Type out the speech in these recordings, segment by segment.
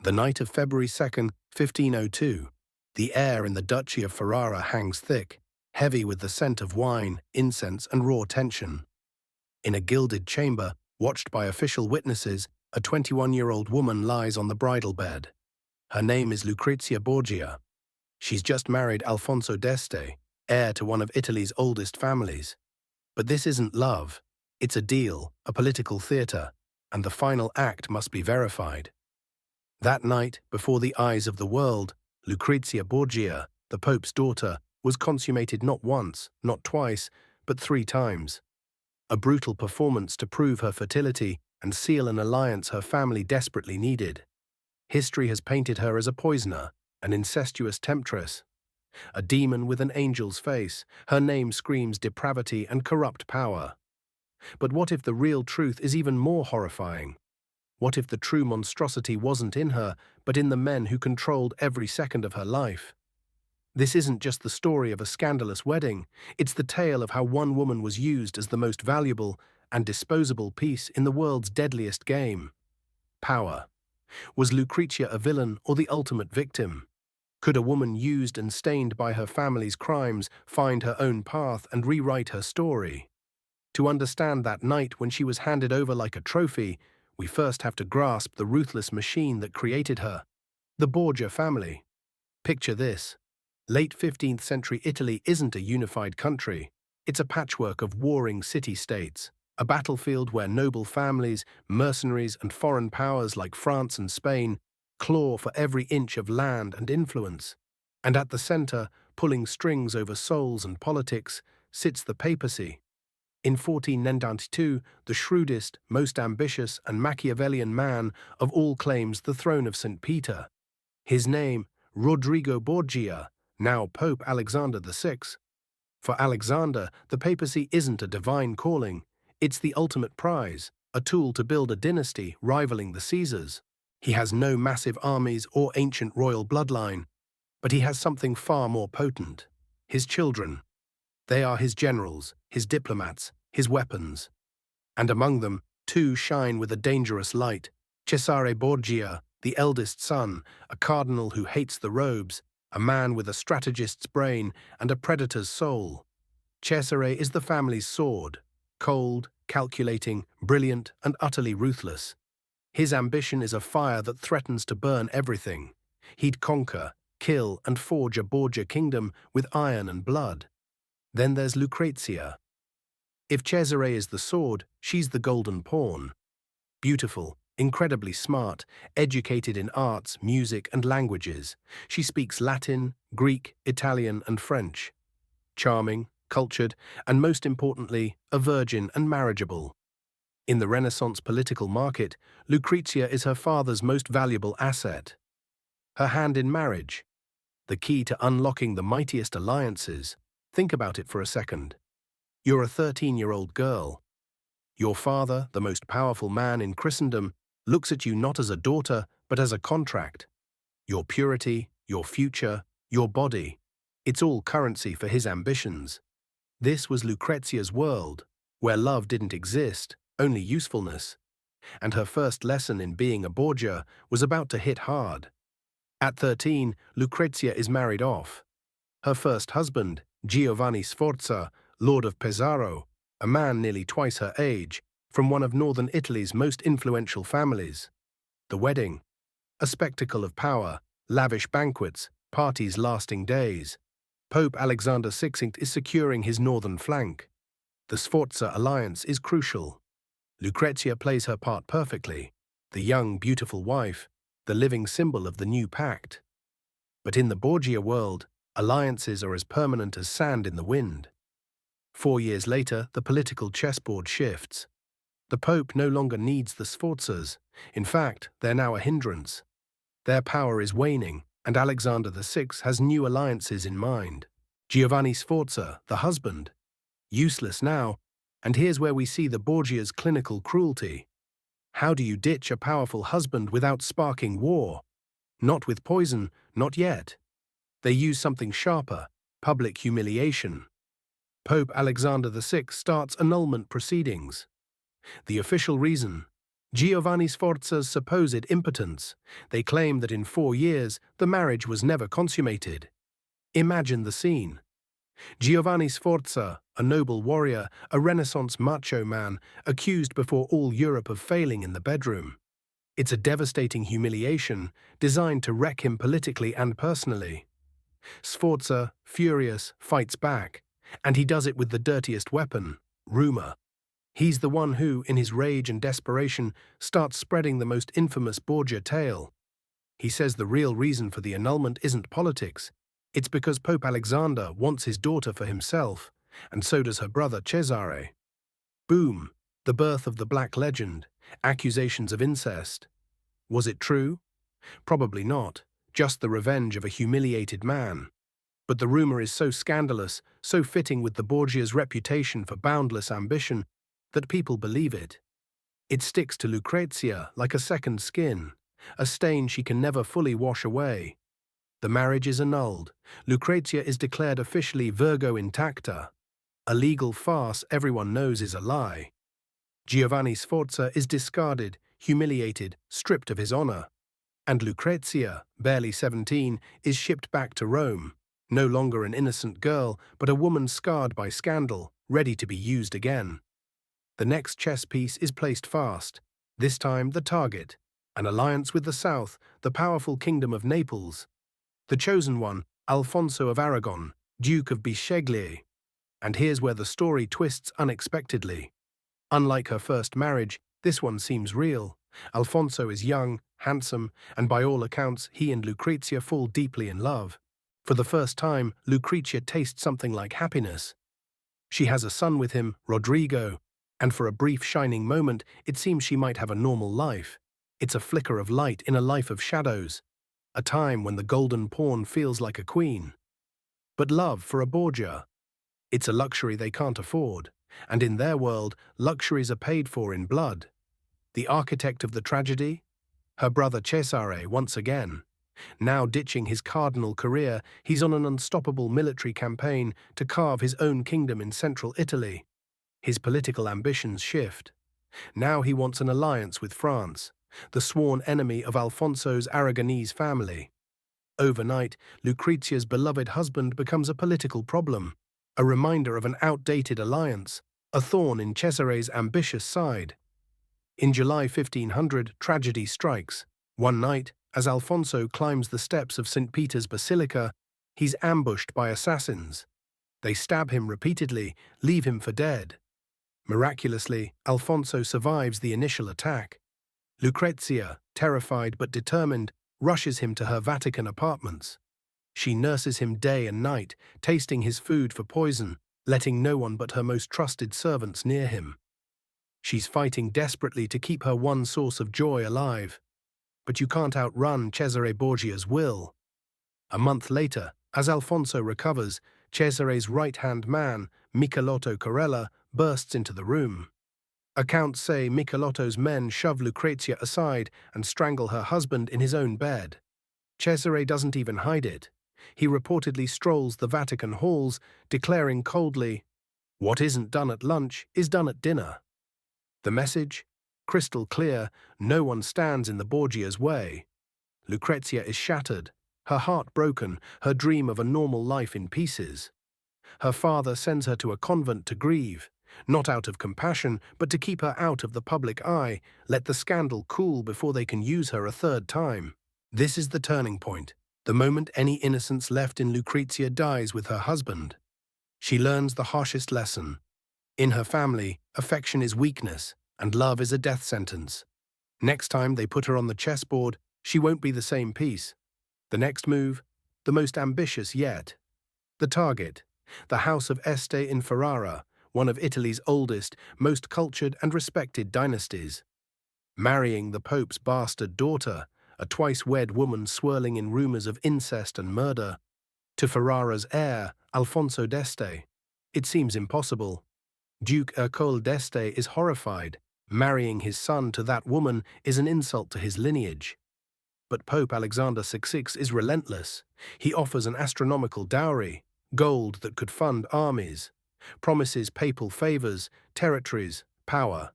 The night of February 2nd, 1502, the air in the Duchy of Ferrara hangs thick, heavy with the scent of wine, incense, and raw tension. In a gilded chamber, watched by official witnesses, a 21-year-old woman lies on the bridal bed. Her name is Lucrezia Borgia. She's just married Alfonso d'Este, heir to one of Italy's oldest families. But this isn't love. It's a deal, a political theatre, and the final act must be verified. That night, before the eyes of the world, Lucrezia Borgia, the Pope's daughter, was consummated not once, not twice, but 3 times. A brutal performance to prove her fertility and seal an alliance her family desperately needed. History has painted her as a poisoner, an incestuous temptress. A demon with an angel's face, her name screams depravity and corrupt power. But what if the real truth is even more horrifying? What if the true monstrosity wasn't in her, but in the men who controlled every second of her life? This isn't just the story of a scandalous wedding, it's the tale of how one woman was used as the most valuable and disposable piece in the world's deadliest game. Power. Was Lucrezia a villain or the ultimate victim? Could a woman used and stained by her family's crimes find her own path and rewrite her story? To understand that night when she was handed over like a trophy, we first have to grasp the ruthless machine that created her. The Borgia family. Picture this. Late 15th century Italy isn't a unified country. It's a patchwork of warring city-states, a battlefield where noble families, mercenaries, and foreign powers like France and Spain claw for every inch of land and influence. And at the center, pulling strings over souls and politics, sits the papacy. In 1492, the shrewdest, most ambitious, and Machiavellian man of all claims the throne of St. Peter. His name, Rodrigo Borgia, now Pope Alexander VI. For Alexander, the papacy isn't a divine calling, it's the ultimate prize, a tool to build a dynasty rivaling the Caesars. He has no massive armies or ancient royal bloodline, but he has something far more potent: his children. They are his generals, his diplomats, his weapons. And among them, 2 shine with a dangerous light: Cesare Borgia, the eldest son, a cardinal who hates the robes, a man with a strategist's brain and a predator's soul. Cesare is the family's sword, cold, calculating, brilliant, and utterly ruthless. His ambition is a fire that threatens to burn everything. He'd conquer, kill, and forge a Borgia kingdom with iron and blood. Then there's Lucrezia. If Cesare is the sword, she's the golden pawn. Beautiful, incredibly smart, educated in arts, music, and languages. She speaks Latin, Greek, Italian, and French. Charming, cultured, and most importantly, a virgin and marriageable. In the Renaissance political market, Lucrezia is her father's most valuable asset. Her hand in marriage, the key to unlocking the mightiest alliances. Think about it for a second. You're a 13-year-old girl. Your father, the most powerful man in Christendom, looks at you not as a daughter, but as a contract. Your purity, your future, your body. It's all currency for his ambitions. This was Lucrezia's world, where love didn't exist, only usefulness. And her first lesson in being a Borgia was about to hit hard. At 13, Lucrezia is married off. Her first husband, Giovanni Sforza, Lord of Pesaro, a man nearly twice her age, from one of northern Italy's most influential families. The wedding, a spectacle of power, lavish banquets, parties lasting days. Pope Alexander VI is securing his northern flank. The Sforza alliance is crucial. Lucrezia plays her part perfectly, the young, beautiful wife, the living symbol of the new pact. But in the Borgia world, alliances are as permanent as sand in the wind. 4 years later, the political chessboard shifts. The Pope no longer needs the Sforzas. In fact, they're now a hindrance. Their power is waning, and Alexander VI has new alliances in mind. Giovanni Sforza, the husband, useless now, and here's where we see the Borgia's clinical cruelty. How do you ditch a powerful husband without sparking war? Not with poison, not yet. They use something sharper: public humiliation. Pope Alexander VI starts annulment proceedings. The official reason: Giovanni Sforza's supposed impotence. They claim that in 4 years the marriage was never consummated. Imagine the scene. Giovanni Sforza, a noble warrior, a Renaissance macho man, accused before all Europe of failing in the bedroom. It's a devastating humiliation designed to wreck him politically and personally. Sforza, furious, fights back, and he does it with the dirtiest weapon, rumor. He's the one who, in his rage and desperation, starts spreading the most infamous Borgia tale. He says the real reason for the annulment isn't politics. It's because Pope Alexander wants his daughter for himself, and so does her brother Cesare. Boom! The birth of the Black Legend. Accusations of incest. Was it true? Probably not, just the revenge of a humiliated man. But the rumor is so scandalous, so fitting with the Borgia's reputation for boundless ambition, that people believe it. It sticks to Lucrezia like a second skin, a stain she can never fully wash away. The marriage is annulled. Lucrezia is declared officially Virgo intacta. A legal farce everyone knows is a lie. Giovanni Sforza is discarded, humiliated, stripped of his honor. And Lucrezia, barely 17, is shipped back to Rome, no longer an innocent girl, but a woman scarred by scandal, ready to be used again. The next chess piece is placed fast, this time the target, an alliance with the south, the powerful kingdom of Naples. The chosen one, Alfonso of Aragon, Duke of Bisceglie. And here's where the story twists unexpectedly. Unlike her first marriage, this one seems real. Alfonso is young, handsome, and by all accounts, he and Lucrezia fall deeply in love. For the first time, Lucrezia tastes something like happiness. She has a son with him, Rodrigo, and for a brief shining moment, it seems she might have a normal life. It's a flicker of light in a life of shadows, a time when the golden pawn feels like a queen. But love for a Borgia, it's a luxury they can't afford, and in their world, luxuries are paid for in blood. The architect of the tragedy? Her brother Cesare once again. Now ditching his cardinal career, he's on an unstoppable military campaign to carve his own kingdom in central Italy. His political ambitions shift. Now he wants an alliance with France, the sworn enemy of Alfonso's Aragonese family. Overnight, Lucrezia's beloved husband becomes a political problem, a reminder of an outdated alliance, a thorn in Cesare's ambitious side. In July 1500, tragedy strikes. One night, as Alfonso climbs the steps of St. Peter's Basilica, he's ambushed by assassins. They stab him repeatedly, leave him for dead. Miraculously, Alfonso survives the initial attack. Lucrezia, terrified but determined, rushes him to her Vatican apartments. She nurses him day and night, tasting his food for poison, letting no one but her most trusted servants near him. She's fighting desperately to keep her one source of joy alive. But you can't outrun Cesare Borgia's will. A month later, as Alfonso recovers, Cesare's right-hand man, Michelotto Corella, bursts into the room. Accounts say Michelotto's men shove Lucrezia aside and strangle her husband in his own bed. Cesare doesn't even hide it. He reportedly strolls the Vatican halls, declaring coldly, "What isn't done at lunch is done at dinner." The message? Crystal clear, no one stands in the Borgia's way. Lucrezia is shattered, her heart broken, her dream of a normal life in pieces. Her father sends her to a convent to grieve, not out of compassion, but to keep her out of the public eye, let the scandal cool before they can use her a third time. This is the turning point, the moment any innocence left in Lucrezia dies with her husband. She learns the harshest lesson. In her family, affection is weakness, and love is a death sentence. Next time they put her on the chessboard, she won't be the same piece. The next move, the most ambitious yet. The target, the House of Este in Ferrara, one of Italy's oldest, most cultured and respected dynasties. Marrying the Pope's bastard daughter, a twice-wed woman swirling in rumors of incest and murder, to Ferrara's heir, Alfonso d'Este. It seems impossible. Duke Ercole d'Este is horrified. Marrying his son to that woman is an insult to his lineage. But Pope Alexander VI is relentless. He offers an astronomical dowry, gold that could fund armies, promises papal favors, territories, power.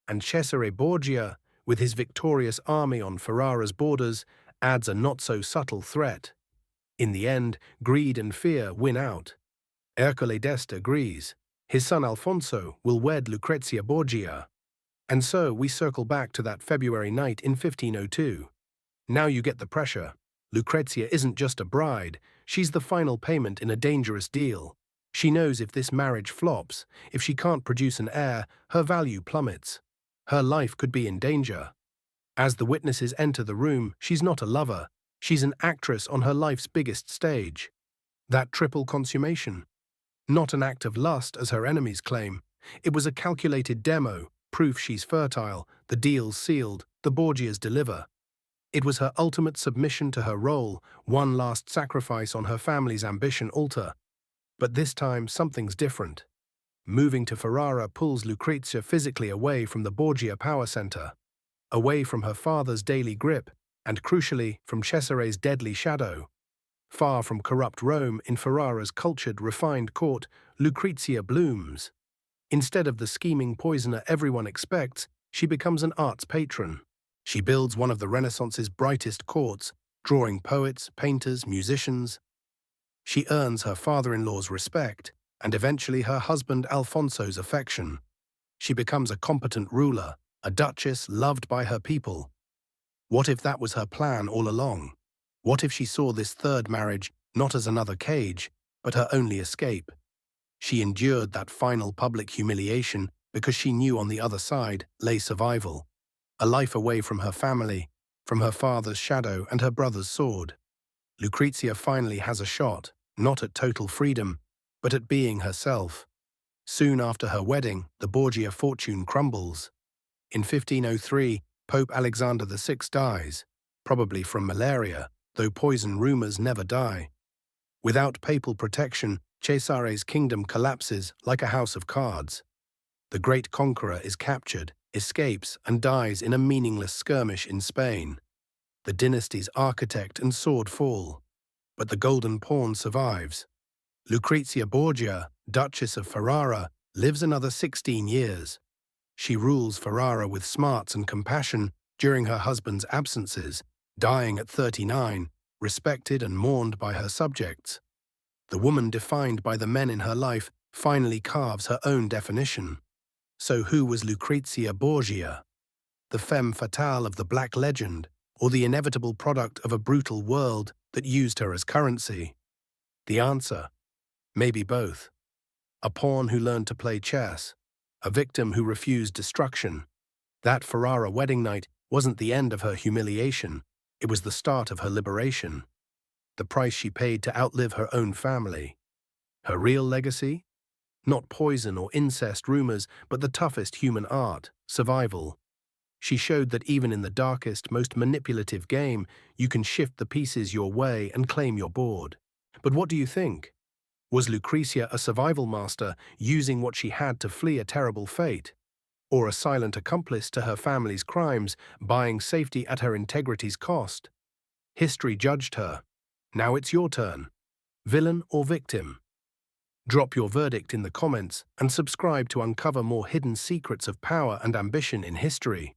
And Cesare Borgia, with his victorious army on Ferrara's borders, adds a not-so-subtle threat. In the end, greed and fear win out. Ercole d'Este agrees. His son Alfonso will wed Lucrezia Borgia. And so we circle back to that February night in 1502. Now you get the pressure. Lucrezia isn't just a bride, she's the final payment in a dangerous deal. She knows if this marriage flops, if she can't produce an heir, her value plummets. Her life could be in danger. As the witnesses enter the room, she's not a lover. She's an actress on her life's biggest stage. That triple consummation. Not an act of lust, as her enemies claim. It was a calculated demo, proof she's fertile, the deal's sealed, the Borgias deliver. It was her ultimate submission to her role, one last sacrifice on her family's ambition altar. But this time, something's different. Moving to Ferrara pulls Lucrezia physically away from the Borgia power center, away from her father's daily grip, and crucially, from Cesare's deadly shadow. Far from corrupt Rome, in Ferrara's cultured, refined court, Lucrezia blooms. Instead of the scheming poisoner everyone expects, she becomes an arts patron. She builds one of the Renaissance's brightest courts, drawing poets, painters, musicians. She earns her father-in-law's respect, and eventually her husband Alfonso's affection. She becomes a competent ruler, a duchess loved by her people. What if that was her plan all along? What if she saw this third marriage not as another cage, but her only escape? She endured that final public humiliation because she knew on the other side lay survival, a life away from her family, from her father's shadow and her brother's sword. Lucrezia finally has a shot, not at total freedom, but at being herself. Soon after her wedding, the Borgia fortune crumbles. In 1503, Pope Alexander VI dies, probably from malaria, though poison rumors never die. Without papal protection, Cesare's kingdom collapses like a house of cards. The great conqueror is captured, escapes, and dies in a meaningless skirmish in Spain. The dynasty's architect and sword fall, but the golden pawn survives. Lucrezia Borgia, Duchess of Ferrara, lives another 16 years. She rules Ferrara with smarts and compassion during her husband's absences, dying at 39, respected and mourned by her subjects. The woman defined by the men in her life finally carves her own definition. So who was Lucrezia Borgia? The femme fatale of the Black legend, or the inevitable product of a brutal world that used her as currency? The answer? Maybe both. A pawn who learned to play chess, a victim who refused destruction. That Ferrara wedding night wasn't the end of her humiliation, it was the start of her liberation. The price she paid to outlive her own family. Her real legacy? Not poison or incest rumors, but the toughest human art, survival. She showed that even in the darkest, most manipulative game, you can shift the pieces your way and claim your board. But what do you think? Was Lucrezia a survival master, using what she had to flee a terrible fate? Or a silent accomplice to her family's crimes, buying safety at her integrity's cost? History judged her. Now it's your turn. Villain or victim? Drop your verdict in the comments and subscribe to uncover more hidden secrets of power and ambition in history.